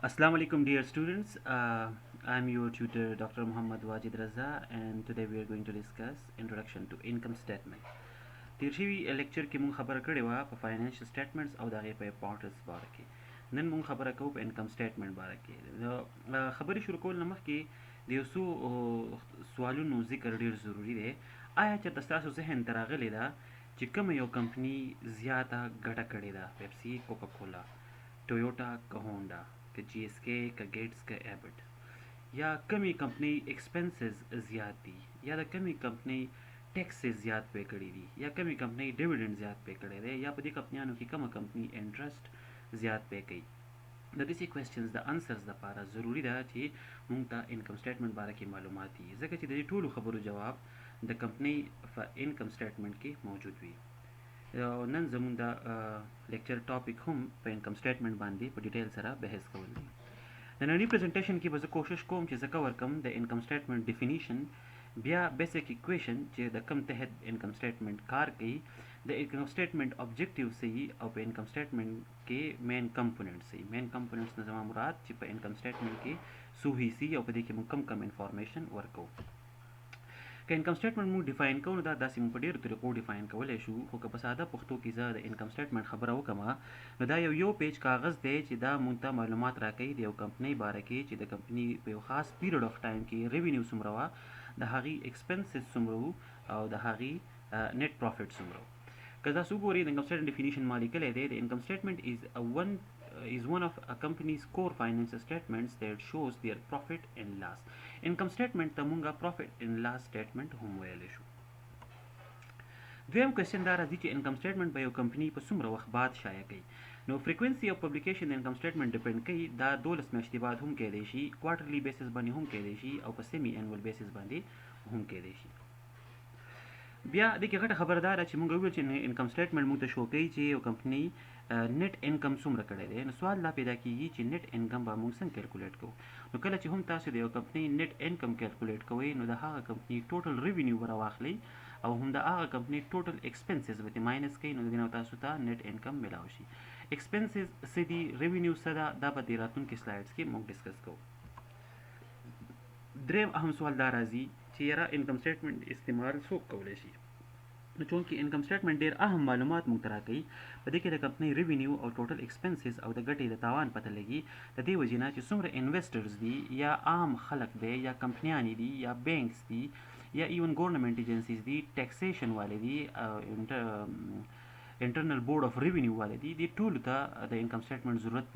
Assalamu alaikum, dear students. I'm your tutor, Dr. Muhammad Wajid Raza, and today we are going to discuss Introduction to Income Statement. تیر شوي لیکچر کې مونږ خبره کړې وه په فاینانشل سټیټمنټس او د هغې په امپورټنس باره کې. نن مونږ خبره کوو په انکم سټیټمنټ باره کې. د خبرې شروع کول نه مخکې د یو څو سوالونو ذکر ډېر ضروري دی. آیا چېرته ستاسو ذهن ته راغلی ده چې کومه یو کمپني زیاته ګټه کړې ده؟ پیپسي، کوکا کولا، ټویوټا که هونډا که جی ایس کے که گیټس که ایبټ، یا کمی کمپنی ایکسپنسز زیات دي، یا د کمی کمپنی ټیکسز زیات پے کړي دي، یا کمی کمپنی ډیویډنډ زیات پے کړی دی، یا په دې کمپنیانو کې کومه کمپنی انټرسټ زیات پے کوي. د داسې کوېسچنز د انسرز لپاره ضروري ده چې موږ ته انکم سټیټمنټ باره کې معلومات وي، ځکه چې د دې ټولو خبرو جواب د کمپنی په انکم سټیټمنټ کې موجود وي. نن زموږ د لیکچر ټاپک هم په انکم سټیټمنټ باندې په ډیټیل سره بحث کول دي. د ننني پریزنټیشن کې به زه کوشش کوم چې زه کور کړم د انکم سټیټمنټ ډیفینیشن، بیا بیسیک ایکویشن چې د کم تحت انکم سټیټمنټ کار کوي، د انکم سټیټمنټ آبجیکټیو صحیح او په انکم سټیټمنټ کې مین کمپوننټ صحیح. مین کمپوننټس نه زما مراد چې په انکم سټیټمنټ کې څو حصې او په دې کې موږ کم انفارمیشن ورکو. که انکم سټیټمنټ موږ ډیفاین کوو نو داسې موږ په ډېرو طریقو ډیفاین کولی شو، خو که په ساده پښتو کې زه د انکم سټیټمنټ خبره وکړم نو دا یو پیج کاغذ دی چې دا موږ ته معلومات راکوي د یو کمپنۍ باره کې چې د کمپنۍ په یو خاص پیریډ اف ټایم کې ریونیو څومره وه، د هغې ایکسپنسز څومره وو او د هغې نیټ پروفیټ څومره وو. که تاسو وګورئ د انکم سټیټمنټ ډیفینیشن ما لیکلی دی. د انکم سټیټمنټ is one of a company's core financial statements that shows their profit and loss. income statement ته مونږه profit and loss statement هم ویلی شو. دویم کوېسچن دا راځي چې انکم سټیټمنټ به یو کمپني په څومره وخت بعد شایع کوي. نو فریکوینسي اف پبلیکیشن د انکم سټیټمنټ ډیپینډ کوي. دا 12 میاشتې بعد هم کیدی شي، کوارټرلی بیسس باندې هم کیدی شي او په سیمی انول بیسس باندې هم کیدی شي. بیا د کې غټه خبره دا ده چې موږ وویل چې انکم سټیټمنټ موږ ته شو کوي چې یو کمپنۍ نیټ انکم څومره کړی دی. نو سوال دا پیدا کېږي چې نیټ انکم به موږ څنګه کیلکولیټ کوو. نو کله چې هم تاسو د یو کمپنۍ نیټ انکم کیلکولیټ کوئ نو د هغه کمپنۍ ټوټل ریونیو به راواخلئ او هم د هغه کمپنۍ ټوټل ایکسپنسز به ترې ماینس کوئ، نو د دې نه تاسو ته نیټ انکم میلاو شي. ایکسپنسز څه دي، ریونیو څه ده، دا به د راتلونکي سلایډس کې موږ ډسکس کوو. دریم اهم سوال دا راځي چې یاره انکم سټیټمنټ استعمال څوک کولی شي. نو چونکې انکم سټیټمنټ ډېر اهم معلومات موږ ته راکوي، په دې کې د کمپنۍ ریونیو او ټوټل ایکسپنسز او د ګټې د تاوان پته لګي. د دې وجې نه چې څومره انویسټرز دي یا عام خلک دی یا کمپنیانې دي یا بینکس دي یا ایون ګورنمنٹ ایجنسیز دي، ټیکسیشن والے دي، انټرنل بورډ اف ریونیو والے دي، دې ټولو ته د انکم سټیټمنټ ضرورت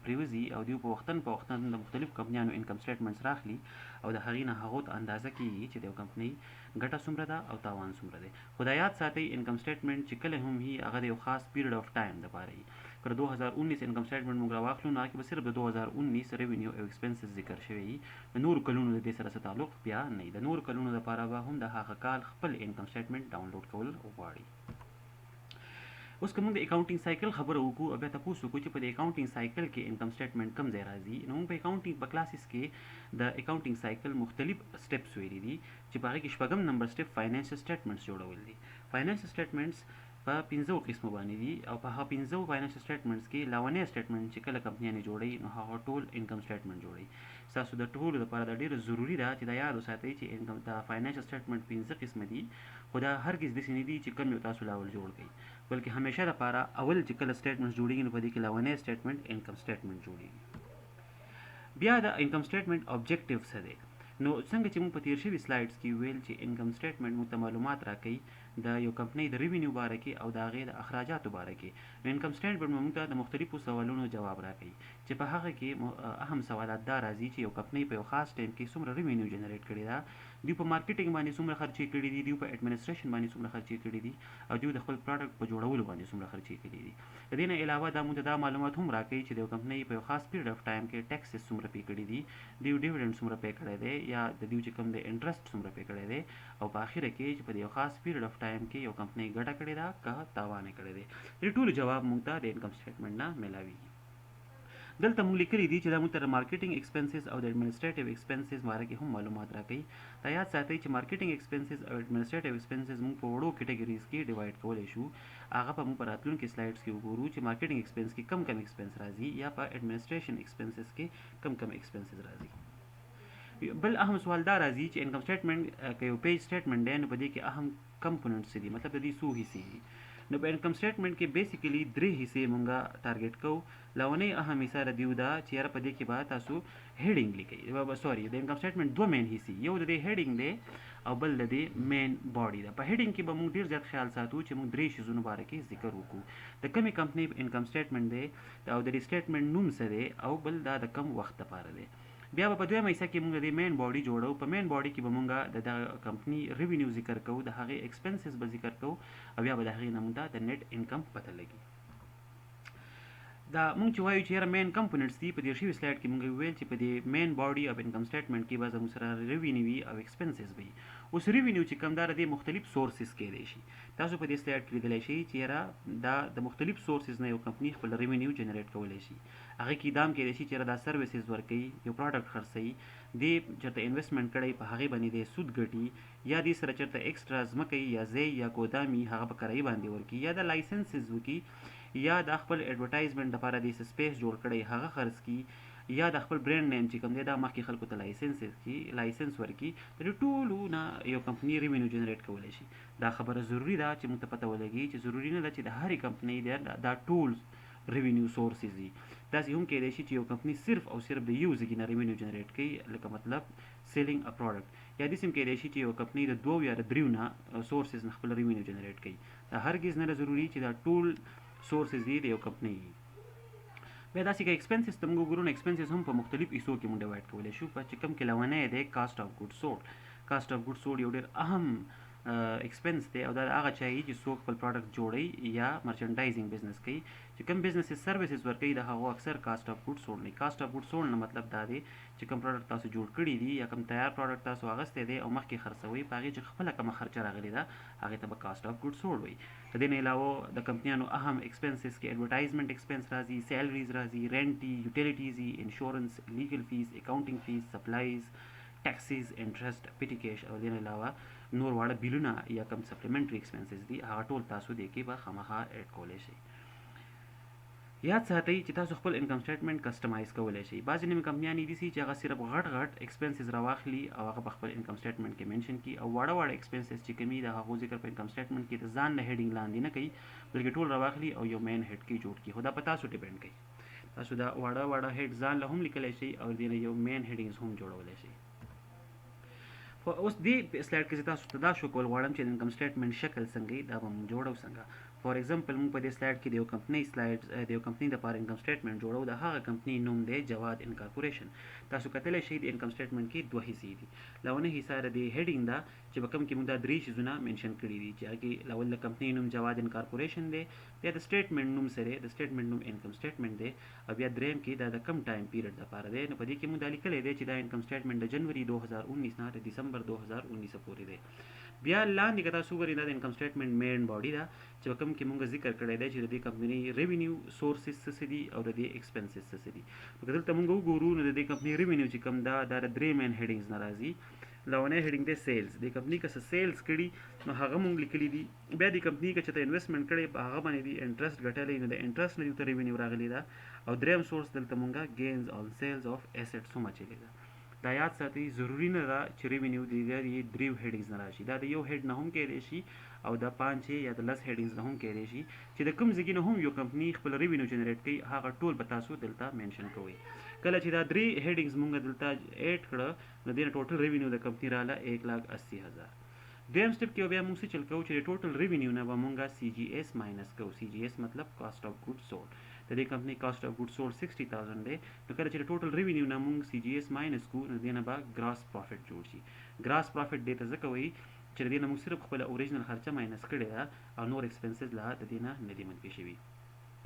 پرېوځي او دوی په وختن د مختلفو کمپنیانو انکم سټیټمنټس راخلي او د هغې نه هغو ته اندازه کېږي چې د یو کمپنۍ ګټه څومره ده او تاوان څومره دی. خو دا یاد ساتئ انکم سټیټمنټ چې کله هم وي هغه د یو خاص پیریډ اف ټایم دپاره وي. که د 2019 انکم سټیټمنټ موږ راواخلو نو هغه کې به صرف د 2019 ریونیو او ایکسپنسز ذکر شوی وي، د نورو کلونو د دې سره څه تعلق بیا نه وي. د نورو کلونو دپاره به هم د هغه کال خپل انکم سټیټمنټ ډاونلوډ کول غواړي. اوس که موږ د اکاونټینګ سایکل خبره وکړو او بیا تاسو وکړو چې په د اکاونټینګ سایکل کې انکم سټیټمنټ کوم ځای راځي، نو موږ په اکاونټینګ په کلاسز کې د اکاونټینګ سایکل مختلف سټیپس ویلي دي چې په هغې کې شپږم نمبر سټیپ فاینانشل سټیټمنټس جوړول دي. فاینانشل سټیټمنټس په 15 قسمو باندې دي او په هغه 15 فاینانشل سټیټمنټس کې لاونی سټیټمنټ چې کله کمپنیانې جوړوي نو هغه ټول انکم سټیټمنټ جوړوي. ستاسو د ټولو لپاره دا ډېره ضروري ده چې دا یاد وساتئ چې انکم د فاینانشل سټیټمنټ 15 قسمه دي، خو دا هرګز داسې نه دي چې کوم یو تاسو لاول جوړ کړئ، بلکې همیشه لپاره اول چې کله سټیټمنټس جوړېږي نو په دې کې لاونی سټیټمنټ انکم سټیټمنټ جوړېږي. بیا د انکم سټیټمنټ آبجیکټیو څه دی؟ نو څنګه چې موږ په تیر شوي سلایډس کې ویل چې انکم سټیټمنټ موږ ته معلومات راکوي د یو کمپنۍ د ریونیو باره کې او د هغې د اخراجاتو باره کې، نو انکم سټیټمنټ موږ ته د مختلفو سوالونو جواب راکوي چې په هغه کې اهم سوالات دا راځي چې یو کمپنۍ په یو خاص ټایم کې څومره ریونیو جنریټ کړې ده، دوی په مارکیټینګ باندې څومره خرچې کړي دي، دوی په اډمنسټریشن باندې څومره خرچې کړي دي او دوی د خپل پروډکټ په جوړولو باندې څومره خرچې کړي دي. د دې نه علاوه دا موږ ته دا معلومات هم راکوي چې د یو کمپنۍ په یو خاص پیریډ اف ټایم کې ټیکسز څومره پې کړي دي، دوی ډیویډنډ څومره پې کړی دی یا د دوی چې کوم دی انټرسټ څومره پې کړی دی، او په اخره کې چې په یو خاص پیریډ اف ټایم کې یو کمپنۍ ګټه کړې ده که تاوان یې کړی دی. دې ټولو جواب موږ ته د انکم سټیټمنټ نه میلاویږي. دلته موږ لیکلي دي چې دا موږ ته د مارکیټینګ ایکسپنسز او د اډمنسټریټیو ایکسپنسز باره کې هم معلومات راکوي. دا یاد ساتئ چې مارکیټینګ ایکسپنسز او اډمنسټریټیو ایکسپنسز موږ په وړو کیټګریز کې ډیوایډ کولی شو. هغه په موږ په راتلونکي سلایډز کې وګورو چې مارکیټینګ ایکسپنس کې کم ایکسپنس راځي یا په ایڈمنسټریشن ایکسپنسز کې کم ایکسپنسز راځي. بل اهم سوال دا راځي چې انکم سټیټمنټ که یو پیج سټیټمنټ دی نو په دې کې اهم کمپوننټس دي، مطلب د دې څو حصې دي. نو په انکم سټیټمنټ کې بیسیکلی 3 حصې مونږه ټارګټ کوو. لومړی اهم حصہ ردیو دا چې یاره په دې کې به تاسو هیډینګ لیکئ. سوري د انکم سټیټمنټ دوه مین حصې، یو د دې هیډینګ دی او بل د دې مین باډي ده. په هیډینګ کې به مونږ ډیر زیات خیال ساتو چې مونږ 3 شیزونو باره کې ذکر وکړو. د کومې کمپنۍ انکم سټیټمنټ دی او د دې سټیټمنټ نوم څه دی او بل دا د کم وخت لپاره دی. بیا په دویمه حصہ کې مونږ د مین باډي جوړو. په مین باډي کې به مونږ د کمپنی ریوینیو ذکر کوو، د هغې ایکسپنسز به ذکر کوو او بیا به د هغې نه مونږ ته د نیټ انکم پته لګي. دا مونږ چې وایو چې یاره مین کمپوننټس دي، په دې شوي سلایډ کې مونږ ویل چې په دې مین باډي او انکم سټیټمنټ کې به زموږ سره ریوینیو وي او ایکسپنسز به وي. اوس ریوینیو چې کوم دا د مختلف سورسز کېدای شي. تاسو په دې سلایډ کې لیدلی شئ چې یاره دا د مختلف سورسز نه یو کمپني خپل ریوینیو جنریټ کولی شي. هغې کې دا هم کېدای شي چې یاره دا سروسز ورکوي، یو پروډکټ خرڅوي، دې چېرته انویسټمنټ کړی په هغې باندې دی سود ګټي، یا دې سره چېرته ایکسټرا ځمکه یا ځای یا ګودامي هغه په کرایي باندې ورکړي، یا د لایسنسز وکړي، یا د خپل ایډورټایزمنټ لپاره د سپیس جوړ کړی هغه خرڅ کړي، یا د خپل برانډ نیم چې کوم دی دا مخکې خلکو ته لایسنس ورکړي. د دې ټولو نه یو کمپني ریوینیو جنریټ کولی شي. دا خبره ضروري ده چې موږ ته پته ولګي چې ضروري نه ده چې د هرې کمپنۍ دا ټول ریوینیو سورسز دي. داسې هم کېدای شي چې یو کمپني صرف او صرف د یو ځای نه ریوینیو جنریټ کوي، لکه مطلب سیلینګ ا پروډکټ، یا داسې هم کېدای شي چې یو کمپني د 2 یا 3 نه سورسز نه خپل ریوینیو جنریټ کوي. دا هرګز نه ضروري چې دا ټول سورسز دي د یو کمپنۍ. بیا داسې که ایکسپنسز ته موږ وګورو نو ایکسپنسز هم په مختلف حصو کې موږ ډیوایډ کولی شو. په چې کوم کې لومړی دی کاسټ اف ګوډ سولډ. کاسټ اف ګوډ سولډ یو ډېر اهم ایکسپنس دی او دا هغه چا چې څوک خپل پروډکټ جوړوي یا مرچنډایزینګ بزنس کوي. چې کوم بزنسز سروسز ورکوي د هغو اکثر کاسټ اف ګوډ سولډ نه. کاسټ اف ګوډ سولډ نه مطلب دا دی چې کوم پروډکټ تاسو جوړ کړي دي یا کوم تیار پروډکټ تاسو اخیستی دی او مخکې خرڅوئ، په هغې چې خپله کومه خرچه راغلې ده هغې ته به کاسټ اف ګوډ سولډ وایي. د دې نه علاوه د کمپنیانو اهم ایکسپنسز کې ایډورټایزمنټ ایکسپنس راځي، سیلریز راځي، رینټ دي، یوټیلیټیز دي، انشورنس، لیګل فیس، اکاونټینګ فیس، سپلایز، ټیکسز، انټرسټ، پیټي کیش او د دې نه علاوه نور واړه بیلونه یا کوم سپلیمنټري ایکسپنسز دي هغه ټول تاسو دې کې به خامخا ایډ کولی شئ. یاد ساتئ چې تاسو خپل انکم سټیټمنټ کسټمایز کولی شئ. بعضې نوې کمپنیانې دي چې هغه صرف غټ ایکسپنسز راواخلي او هغه په خپل انکم سټیټمنټ کې منشن کړي، او واړه ایکسپنسز چې کومي د هغو ذکر په انکم سټیټمنټ کې د ځان نه هیډینګ لاندې نه کوي، بلکې ټول راواخلي او یو مین هیډ کې جوړ کړي. خو دا په تاسو ډیپینډ کوي. تاسو دا واړه هیډ ځان له هم لیکلی شئ او دې نه یو مین هیډینګز هم جوړولی شئ. خو اوس دې سلایډ کې زه تاسو ته دا شو کول غواړم چې د انکم سټیټمنټ شکل څنګه وي، دا به موږ جوړو څنګه. فار ایگزامپل موږ په دې سلایډ کې د یو کمپنۍ دپاره انکم سټیټمنټ جوړو. د هغه کمپنۍ نوم دی جواد انکارپوریشن. تاسو کتلی شئ د انکم سټیټمنټ کې 2 حصې دي. لومړنۍ حصه د هیډینګ ده چې په کوم کې موږ دا 3 شیزونه منشن کړي دي چې هغې اول د کمپنۍ نوم جواد انکارپوریشن دی، بیا د سټیټمنټ نوم سره د سټیټمنټ نوم انکم سټیټمنټ دی، او بیا دریم کې دا د کم ټایم پیریډ لپاره دی. نو په دې کې موږ دا لیکلی دی چې دا انکم سټیټمنټ د جنوري 2019 نه د دسمبر 2019 پورې دی. بیا لاندې که تاسو وګورئ دا د انکم سټیټمنټ مین باډي ده چې په کوم کې موږ ذکر کړی دی چې د دې کمپنۍ ریوینیو سورسز څه دي او د دې ایکسپنسز څه دي. نو که دلته موږ وګورو نو د دې کمپنۍ ریوینیو چې کوم دا د 3 مین هیډینګز نه راځي. لومړی هیډینګ دی سیلز. د کمپنۍ که څه سیلز کړي نو هغه موږ لیکلي دي. بیا د کمپنۍ که چېرته انویسټمنټ کړی په هغه باندې دي انټرسټ ګټلی نو د انټرسټ نه دلته ریوینیو راغلی ده، او دریم سورس دلته موږ گینز آن سیلز آف ایسټس هم اچولی ده. دا یاد ساتئ ضروري نه ده چې ریوینیو د 3 هیډینګز نه راشي. دا د یو هیډ نه هم کېدای شي او د 5 یا د 10 هیډینګز نه هم کېدای شي. چې د کوم ځای نه هم یو کمپنۍ خپل ریوینیو جنریټ کوي هغه ټول به تاسو دلته منشن کوئ. کله چې دا 3 هیډینګز موږ دلته ایډ کړه نو دې نه ټوټل ریوینیو د کمپنۍ راله 1,80,000. دویم سټپ کې بیا موږ څه چل کوو چې د ټوټل ریوینیو نه به موږ CGS ماینس کوو. CGS مطلب کاسټ اف ګوډ سولډ. د دې کمپنۍ کاسټ اف ګوډ سولډ 60,000 دی. نو کله چې د ټوټل ریوینیو نه موږ CGS ماینس کوو نو دې نه به ګراس پروفیټ جوړ شي. ګراس پروفیټ دې ته ځکه وایي چې د دې نه موږ صرف خپله اوریجنل خرچه ماینس کړې ده او نور ایکسپنسز لا د دې نه دي منفي شوي.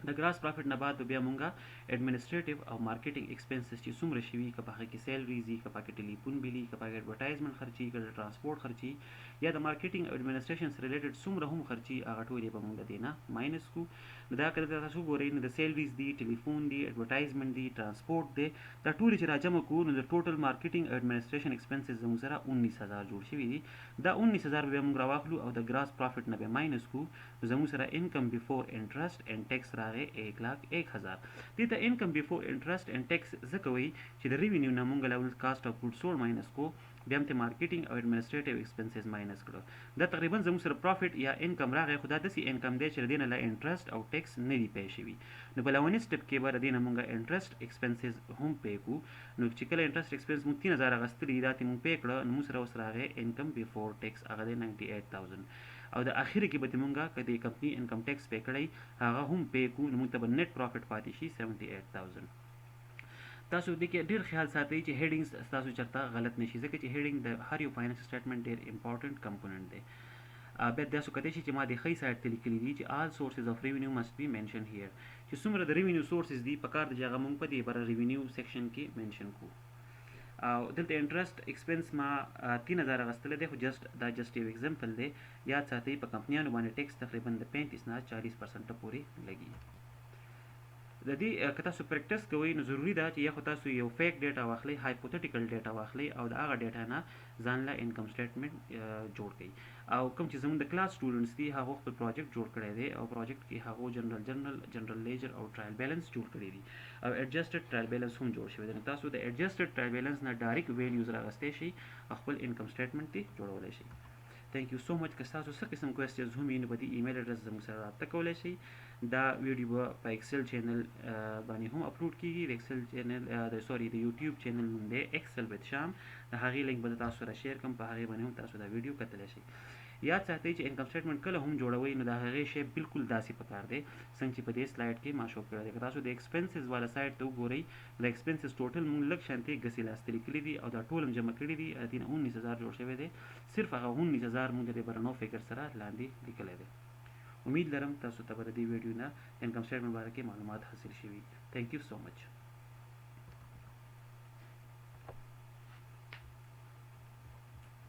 د ګراس پرافټ نه بعد بیا مونږه اډمنسټریټیو او مارکیټینګ ایکسپنسز چې څومره شوي که په هغه کې سیلریز وي که په کې ټلیفون بل وي که په ایډورټایزمنټ خرچي که د ټرانسپورټ خرچي یا د مارکیټینګ او ایډمنسټریشن سره ریلیټډ څومره هم خرچي هغه ټول یې به مونږ د دې نه ماینس کو. نو دا کله تاسو ګورئ نو د سیلریز دي ټلیفون دي ایډورټایزمنټ دي ټرانسپورټ دی دا ټول چې راجمع کوو نو د ټوټل مارکیټینګ او ایډمنسټریشن ایکسپنسز زموږ سره 19000 جوړ شوي دي. دا 19000 به موږ راواخلو او د ګراس پرافټ نه به ماینس کو نو زموږ سره انکم بیفور انټرست اینڈ ټیکس راغی 1,01,000. دې ته انکم بیفور انټرست اینڈ ټیکس ځکه وایي چې د ریونیو نه مونږ له کاسټ اف ګوډ سولډ ماینس کو بیا هم ته مارکیټینګ او ایډمنسټریټیو ایکسپنسز ماینس کړو. دا تقریبا زموږ سره پروفیټ یا انکم راغی خو دا داسې انکم دی چې د دې نه له انټرست او ټیکس نه دي پی شوي. نو په لومړني سټپ کې به د دې نه مونږ انټرست ایکسپنسز هم پی کو. نو چې کله انټرست ایکسپنس مونږ 3000 اخیستلي دا ته مونږ پی کړه نو مونږ سره اوس راغی انکم بیفور ټیکس هغه دی 98,000 او د اخر کې به مونږه کدی کمپنی انکم ټیکس پی کړی هغه هم پی کو نو مونږ ته به نیټ پروفیټ پاتې شي 78,000. تاسو د کې ډیر خیال ساتئ چې هیډینګز تاسو چرته غلط نشي ځکه چې هیډینګ د هر یو فاینانس سټیټمنټ ډیر امپورټنت کمپوننت دی. بیا تاسو کته شي چې ما د خی سایت ته لیکلي دي چې آل سورسز اف ریونیو مست بی منشن هیر چې څومره د ریونیو سورسز دي په کار د جګه مونږ په دې بر ریونیو سیکشن کې منشن کو. او دلته انټرست ایکسپنس ما 3000 غستل دی خو جست دا جست یو ایگزامپل دی. یاد ساتئ په کمپنیانو باندې ټیکس تقریبا د 35 نه 40% پورې لګي. د دې که تاسو پریکټس کوئ نو ضروری ده چې یا خو تاسو یو فیک ډیټا واخلئ هایپوتیټیکل ډیټا واخلئ او د هغه ډیټا نه ځان له انکم سټیټمنټ جوړ کړئ. او کوم چې زموږ د کلاس سټوډنټس دي هغه خپل پروجیکټ جوړ کړی دی او پروجیکټ کې هغه جنرل لیجر او ټرایل بیلنس جوړ کړی دي او ایڈجسټډ ټرایل بیلنس هم جوړ شوی دی. نو تاسو د ایڈجسټډ ټرایل بیلنس نه ډایرکټ ویلیوز راغستی شي خپل انکم سټیټمنټ ته جوړولی شي. تھینک یو سو مچ. که تاسو څه قسم کوېسچنز هم وي نو په دې ایمیل اډرس زموږ سره رابطه کولی شئ. دا ویډیو به په ایکسل چینل باندې هم اپلوډ کیږي. د ایکسل چینل د یوټیوب چینل نوم دی ایکسل وذ شام. د هغې لینک به تاسو سره شیر کړم په هغې باندې هم تاسو دا ویډیو کتلی شئ. یاد ساتئ چې انکم سټیټمنټ کله هم جوړوئ نو د هغې شی بالکل داسې پکار دی څنګه چې په دې سلایډ کې ما شو کړی دی. که تاسو د ایکسپنسز والا سایډ ته وګورئ د ایکسپنسز ټوټل مونږ لږ شانتې ګسې لاسته لیکلي دي او دا ټول هم جمع کړي دي دې نه 19000 جوړ شوی دی. صرف هغه 19000 مونږ د دې برنو فکر سره لاندې لیکلی دی. امید لرم تاسو ته به د دې ویډیو نه انکم سټیټمنټ باره کې معلومات حاصل شوي. تھینک یو سو مچ.